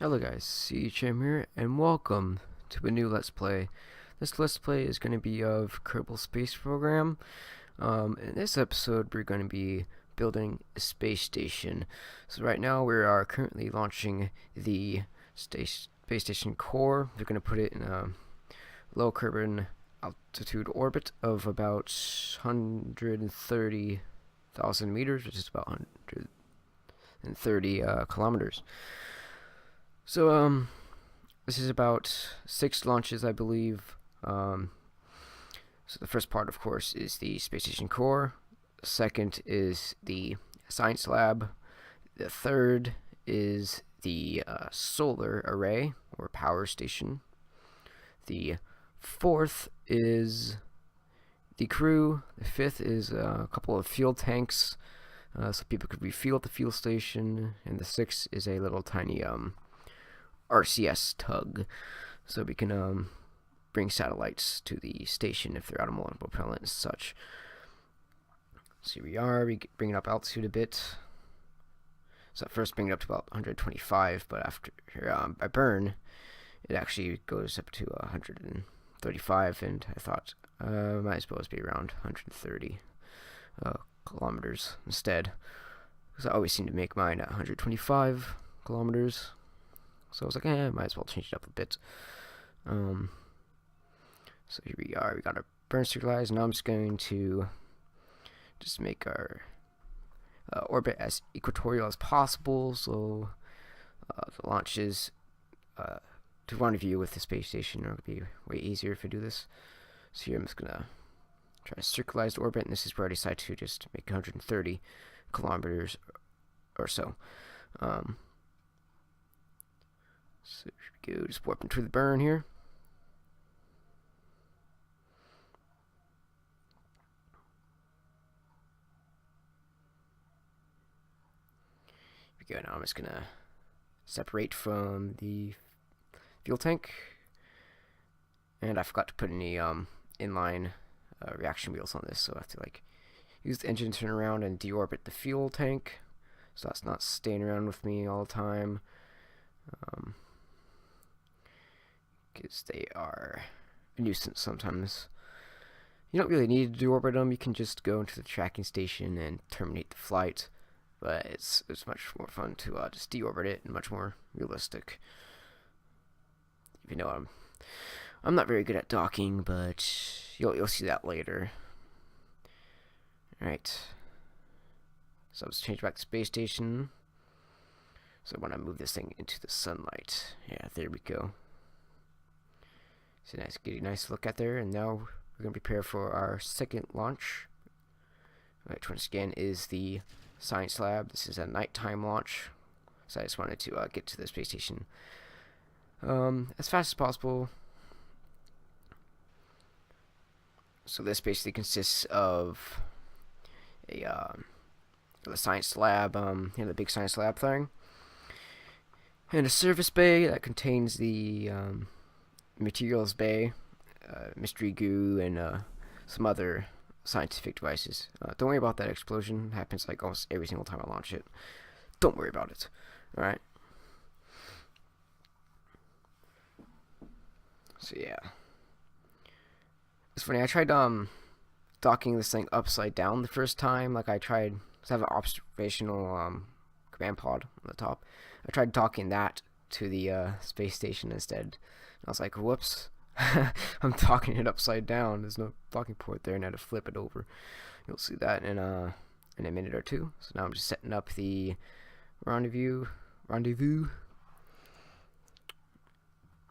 Hello guys, CHM here, and welcome to a new Let's Play. This Let's Play is going to be of Kerbal Space Program. In this episode, we're going to be building a space station. So right now, we are currently launching the space station core. We're going to put it in a low carbon altitude orbit of about 130,000 meters, which is about 130 kilometers. So, this is about 6 launches, I believe. So the first part, of course, is the space station core. The second is the science lab. The third is the solar array, or power station. The fourth is the crew. The fifth is a couple of fuel tanks, so people could refuel at the fuel station. And the sixth is a little tiny RCS tug, so we can bring satellites to the station if they're out of multiple propellant and such. So here we are, we bring it up altitude a bit. So at first bring it up to about 125, but after I burn, it actually goes up to 135, and I thought might as well be around 130 kilometers instead, because I always seem to make mine at 125 kilometers. So I was like, might as well change it up a bit. So here we are. We got our burn circularized. Now I'm just going to make our orbit as equatorial as possible. So the launches to rendezvous with the space station are going to be way easier if I do this. So here I'm just going to try a circularized orbit, and this is where I decide to just make 130 kilometers or so. So here we go, just warping through the burn here. Here we go, now I'm just gonna separate from the fuel tank. And I forgot to put any inline reaction wheels on this, so I have to use the engine to turn around and deorbit the fuel tank, so that's not staying around with me all the time. Because they are a nuisance sometimes. You don't really need to deorbit them. You can just go into the tracking station and terminate the flight. But it's much more fun to just deorbit it, and much more realistic. Even though I'm not very good at docking, but you'll see that later. All right. So let's change back to space station. So I want to move this thing into the sunlight. Yeah, there we go. So get a nice look at there, and now we're going to prepare for our second launch, which once again is the science lab. This is a nighttime launch, so I just wanted to get to the space station as fast as possible. So this basically consists of the science lab, the big science lab thing, and a service bay that contains the materials bay, mystery goo, and some other scientific devices. Don't worry about that explosion. It happens like almost every single time I launch it. Don't worry about it. Alright. So yeah. It's funny, I tried docking this thing upside down the first time. I tried to have an observational command pod on the top. I tried docking that to the space station instead. I was like, whoops, I'm docking it upside down. There's no docking port there, and I had to flip it over. You'll see that in a minute or two. So now I'm just setting up the rendezvous.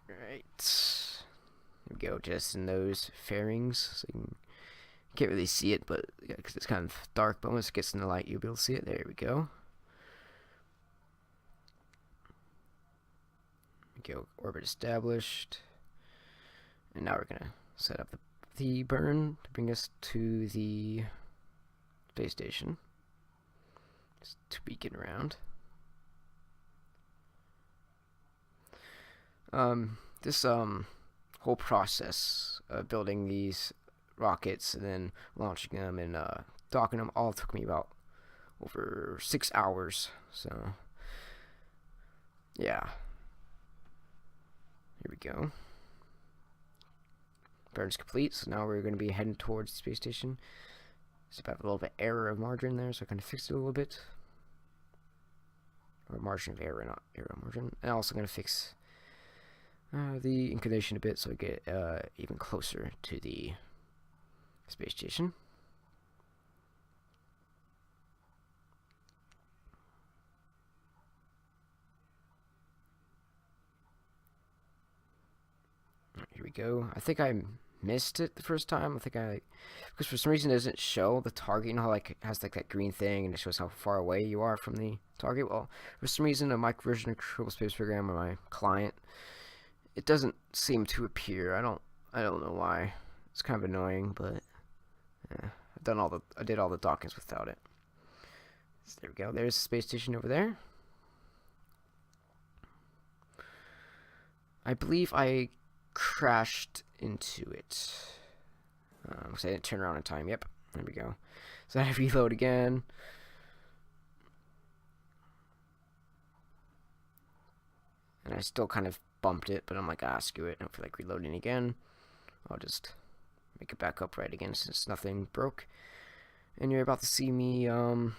Right. Here we go, just in those fairings. So you can't really see it, but yeah, because it's kind of dark, but once it gets in the light, you'll be able to see it. There we go. Go, orbit established, and now we're gonna set up the burn to bring us to the space station, just to beacon around. This whole process of building these rockets and then launching them and docking them all took me about over 6 hours. So yeah, Here we go. Burn's complete, so now we're going to be heading towards the space station. So I have a little bit error of margin there, so I kind of fixed it a little bit. Or margin of error, not error margin. And I'm also going to fix the inclination a bit so I get even closer to the space station. Here we go. I think I missed it the first time. Because for some reason it doesn't show the target. You know how like it has like that green thing and it shows how far away you are from the target. Well, for some reason on my version of Kerbal Space Program or my client, it doesn't seem to appear. I don't know why. It's kind of annoying, but yeah, I did all the dockings without it. So there we go. There's the space station over there. I believe I crashed into it. Because I didn't turn around in time. Yep, there we go. So I have to reload again. And I still kind of bumped it, but I'm like, screw it. I don't feel like reloading again. I'll just make it back upright again since nothing broke. And you're about to see me have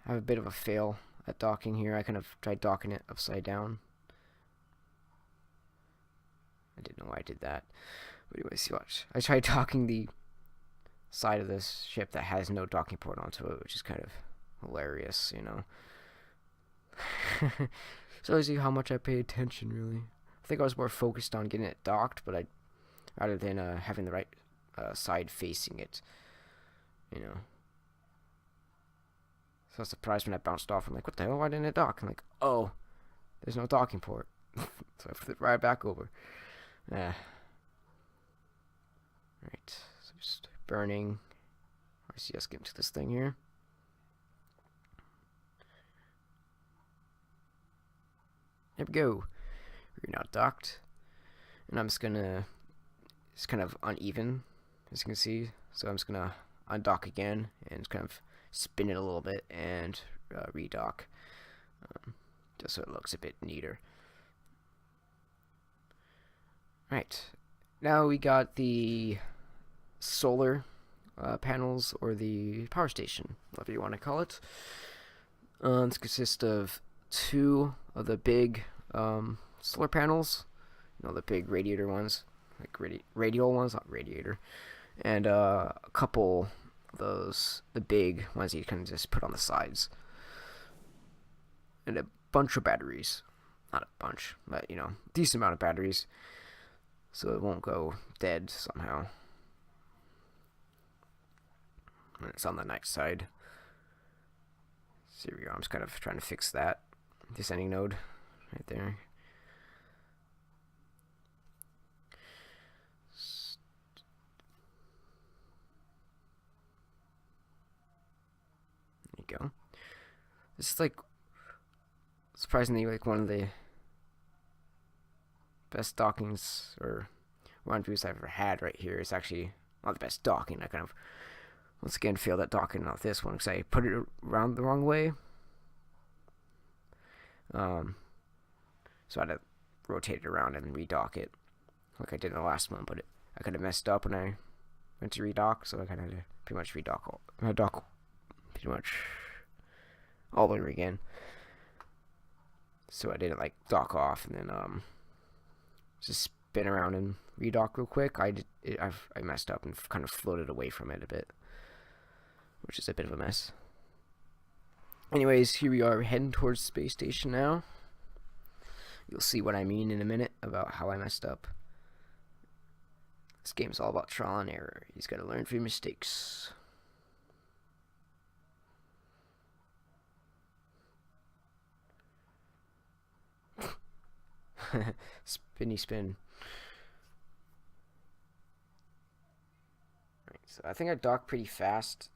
a bit of a fail at docking here. I kind of tried docking it upside down. I didn't know why I did that. But anyways, watch. I tried docking the side of this ship that has no docking port onto it, which is kind of hilarious, you know. So I see how much I pay attention, really. I think I was more focused on getting it docked, but rather than having the right side facing it, you know. So I was surprised when I bounced off. I'm like, what the hell? Why didn't it dock? I'm like, oh, there's no docking port. So I flipped right back over. Yeah. Right. So just burning. I see us getting to this thing here. There we go. We're now docked. And I'm just gonna, it's kind of uneven, as you can see. So I'm just gonna undock again and kind of spin it a little bit and redock. Just so it looks a bit neater. Right. Now we got the solar panels, or the power station, whatever you want to call it. This consists of two of the big solar panels, you know, the big radiator ones, like radial ones, not radiator, and a couple of those, the big ones you can just put on the sides, and a bunch of batteries. Not a bunch, but you know, decent amount of batteries, so it won't go dead somehow. And it's on the night side. So here we go. I'm just kind of trying to fix that descending node right there. There you go. This is like surprisingly like one of the best dockings or rendezvous I've ever had right here. It's actually not the best docking. I kind of once again failed at docking off this one because I put it around the wrong way. So I had to rotate it around and redock it like I did in the last one, but I kind of messed up when I went to redock, so I kind of had to pretty much dock pretty much all over again. So I didn't like dock off and then just spin around and redock real quick. I messed up and kind of floated away from it a bit, which is a bit of a mess. Anyways, here we are heading towards the space station now. You'll see what I mean in a minute about how I messed up. This game's all about trial and error. He's got to learn from your mistakes. Spinny spin. Right, so I think I docked pretty fast,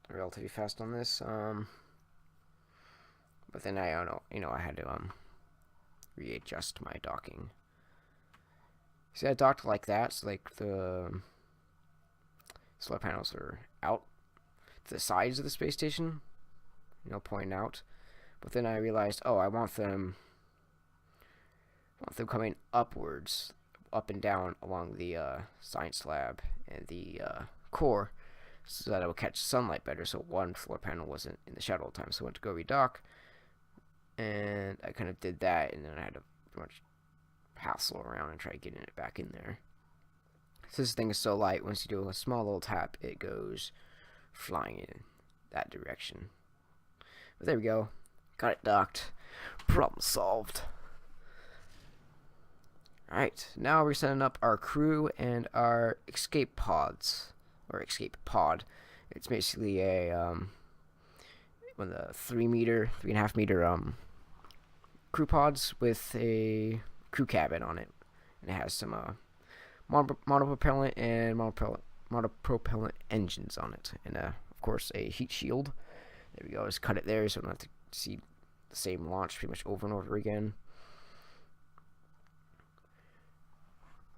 relatively fast on this. But then I don't know, you know, I had to readjust my docking. See, I docked like that, so like the solar panels are out to the sides of the space station, you know, pointing out. But then I realized, oh, I want them want them coming upwards, up and down along the science lab and the core, so that it will catch sunlight better. So one floor panel wasn't in the shadow all the time, so I went to go redock, and I kind of did that, and then I had to pretty much hassle around and try getting it back in there. So this thing is so light, once you do a small little tap, it goes flying in that direction. But there we go. Got it docked. Problem solved. Alright, now we're setting up our crew and our escape pods. Or escape pod. It's basically a one of the 3.5 meter crew pods with a crew cabin on it. And it has some monopropellant and monopropellant engines on it. And of course a heat shield. There we go. Just cut it there so I don't have to see the same launch pretty much over and over again.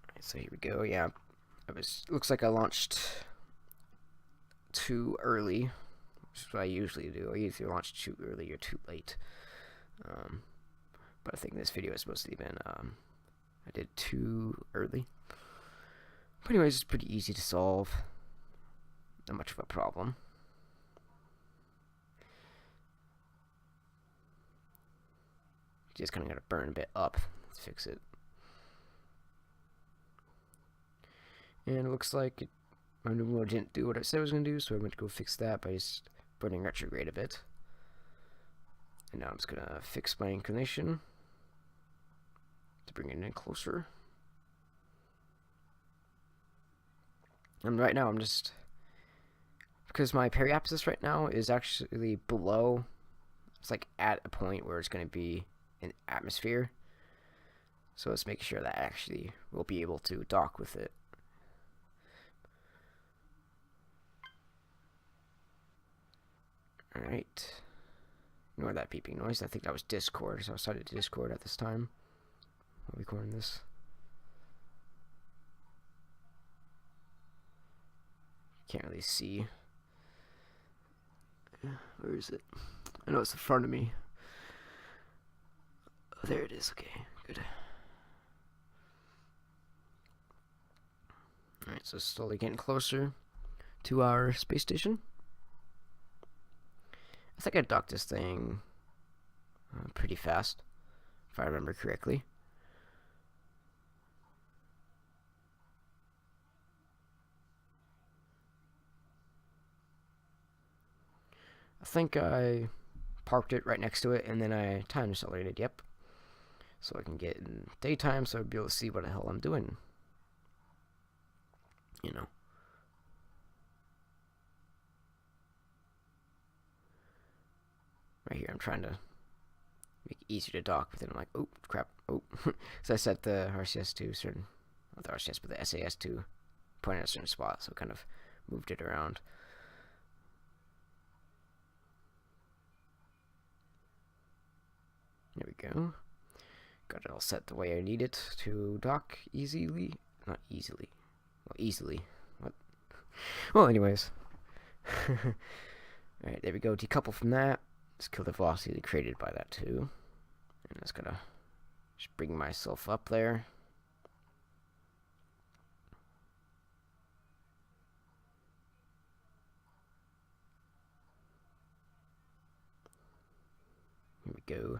Right, so here we go. Yeah, looks like I launched too early, which is what I usually do. I either launch too early or too late. But I think this video is supposed to have been I did too early. But anyways, it's pretty easy to solve. Not much of a problem. Just kind of got to burn a bit up to fix it. And it looks like my new mode didn't do what I said it was going to do, so I went to go fix that by just burning retrograde a bit. And now I'm just going to fix my inclination to bring it in closer. And right now I'm just, because my periapsis right now is actually below, it's like at a point where it's going to be in atmosphere, so let's make sure that actually we'll be able to dock with it. Alright, ignore that beeping noise. I think that was Discord, so I started Discord at this time while recording this. Can't really see. Where is it? I know it's in front of me. There it is. Okay, good. Alright, so slowly getting closer to our space station. I think I docked this thing pretty fast, if I remember correctly. I think I parked it right next to it, and then I time accelerated, yep. So I can get in daytime, so I'll be able to see what the hell I'm doing. You know. Right here, I'm trying to make it easier to dock, but then I'm like, oh, crap, oh. So I set the RCS to certain, not the RCS, but the SAS to point at a certain spot, so I kind of moved it around. There we go. Got it all set the way I need it to dock easily. Not easily. Well, easily. What? Well, anyways. Alright, there we go. Decouple from that. Let's kill the velocity created by that too. And just gotta just bring myself up there. Here we go.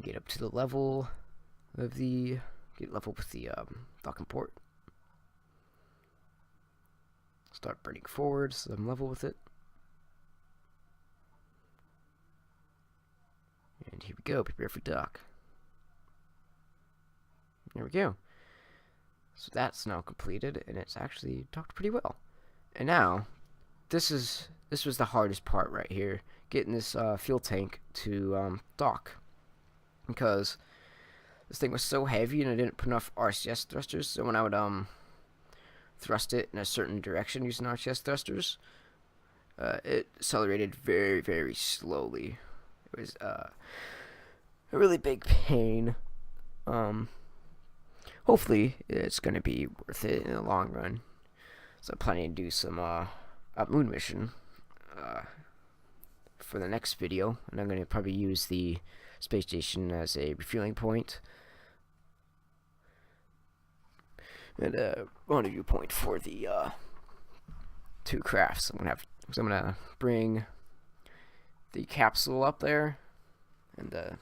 Get up to the level of the, get level with the docking port. Start burning forward so I'm level with it. And here we go, prepare for dock. There we go. So that's now completed, and it's actually docked pretty well. And now, this was the hardest part right here, getting this fuel tank to dock. Because this thing was so heavy and I didn't put enough RCS thrusters, so when I would thrust it in a certain direction using RCS thrusters, it accelerated very, very slowly. It was a really big pain. Hopefully it's going to be worth it in the long run. So I'm planning to do some moon mission for the next video, and I'm going to probably use the space station as a refueling point and a rendezvous point for the two crafts. I'm gonna bring the capsule up there and the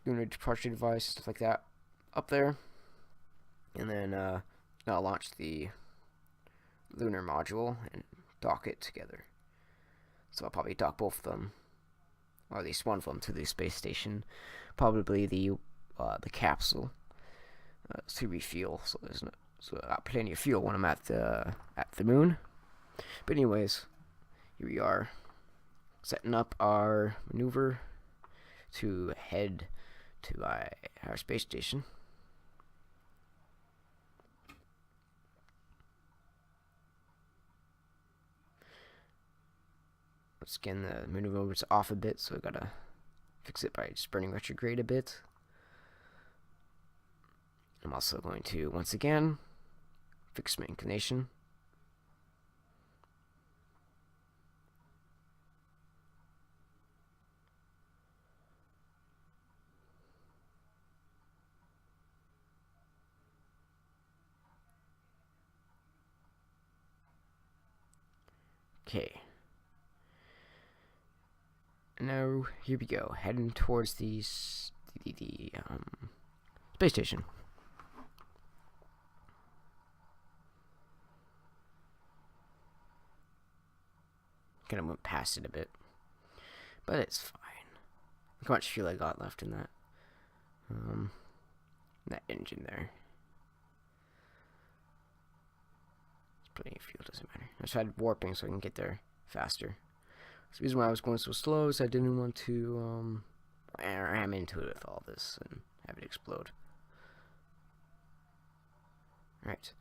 lunar departure device, stuff like that, up there, and then I'll launch the lunar module and dock it together. So I'll probably dock both of them, or at least one of them, to the space station. Probably the capsule to refuel. So I got plenty of fuel when I'm at the moon. But anyways, here we are, setting up our maneuver to head to our space station. Let's scan the maneuver off a bit, so I gotta fix it by just burning retrograde a bit. I'm also going to, once again, fix my inclination. Okay. Now, here we go, heading towards the space station. Kind of went past it a bit, but it's fine. Look how much fuel I got left in that engine there. There's plenty of fuel, doesn't matter. I tried warping so I can get there faster. The reason why I was going so slow is I didn't want to ram into it with all this and have it explode. Right.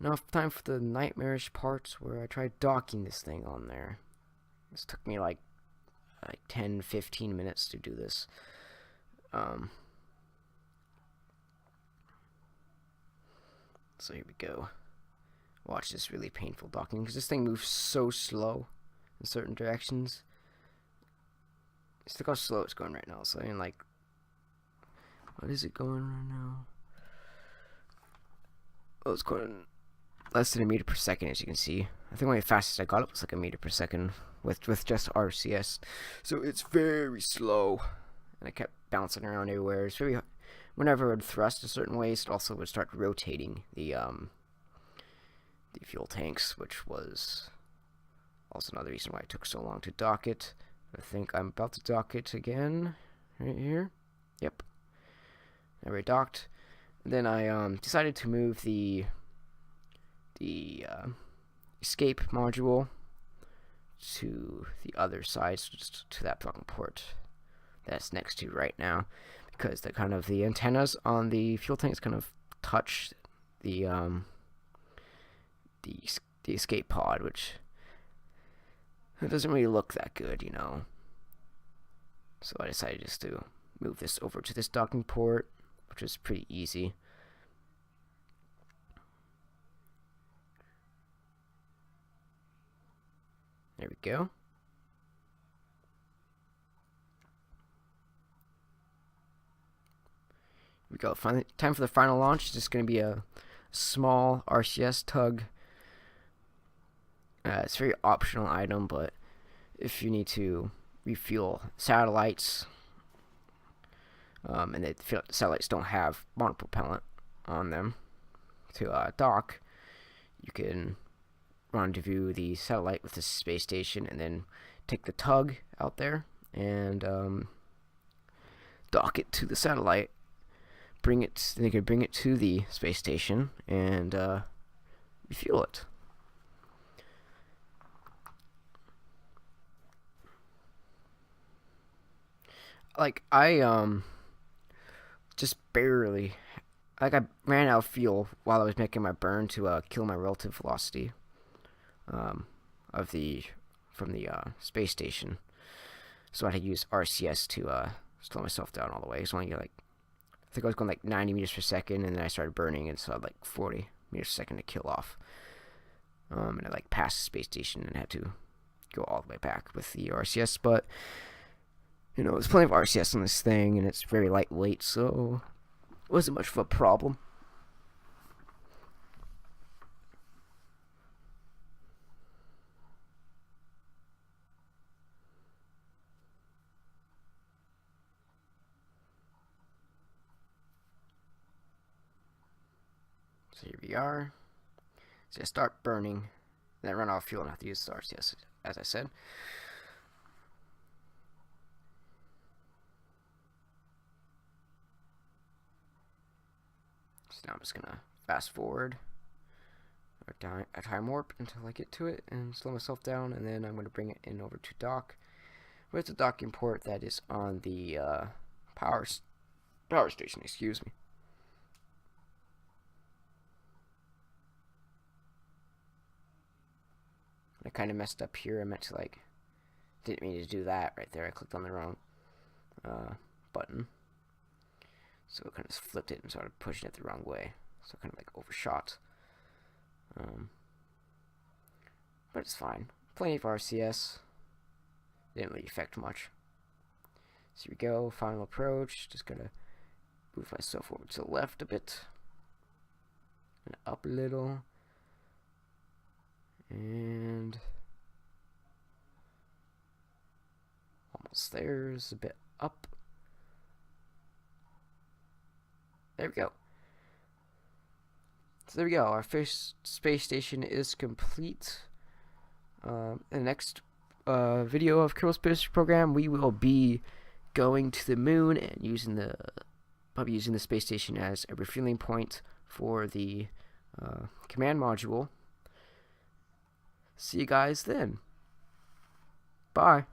Now time for the nightmarish parts where I tried docking this thing on there. This took me like 10-15 minutes to do this. So here we go. Watch this really painful docking, because this thing moves so slow in certain directions. Just look how slow it's going right now. So I mean, like, what is it going right now? Oh, it's going less than a meter per second, as you can see. I think when the fastest I got it was like a meter per second with just RCS. So it's very slow, and I kept bouncing around everywhere. It's very, whenever it would thrust a certain ways, it also would start rotating the fuel tanks, which was also another reason why it took so long to dock it. I think I'm about to dock it again, right here. Yep. Now we're docked. And then I decided to move the escape module to the other side, so just to that docking port that's next to right now, because the antennas on the fuel tanks kind of touch the escape pod, which it doesn't really look that good, you know. So I decided just to move this over to this docking port, which is pretty easy. There we go. Here we go. Time for the final launch. It's just going to be a small RCS tug. It's a very optional item, but if you need to refuel satellites, and the satellites don't have monopropellant on them to dock, you can rendezvous the satellite with the space station and then take the tug out there and dock it to the satellite. They could bring it to the space station and refuel it. Like, I just barely, like, I ran out of fuel while I was making my burn to kill my relative velocity from the space station. So I had to use RCS to slow myself down all the way. So I think I was going like 90 meters per second, and then I started burning, and so I had like 40 meters per second to kill off. And I like passed the space station and had to go all the way back with the RCS, but you know, there's plenty of RCS on this thing, and it's very lightweight, so it wasn't much of a problem. So here we are. So I start burning, then run out of fuel and have to use the RCS, as I said. So now I'm just gonna fast forward or time warp until I get to it and slow myself down, and then I'm gonna bring it in over to dock with the docking port that is on the power station. Excuse me. I kind of messed up here. I meant to didn't mean to do that right there. I clicked on the wrong button. So it kind of flipped it and started pushing it the wrong way. So kind of overshot. But it's fine. Plenty of RCS. Didn't really affect much. So here we go. Final approach. Just gonna move myself over to the left a bit. And up a little. And almost there's a bit up. There we go. So there we go. Our first space station is complete. In the next video of Kerbal Space Program, we will be going to the moon and probably using the space station as a refueling point for the command module. See you guys then. Bye.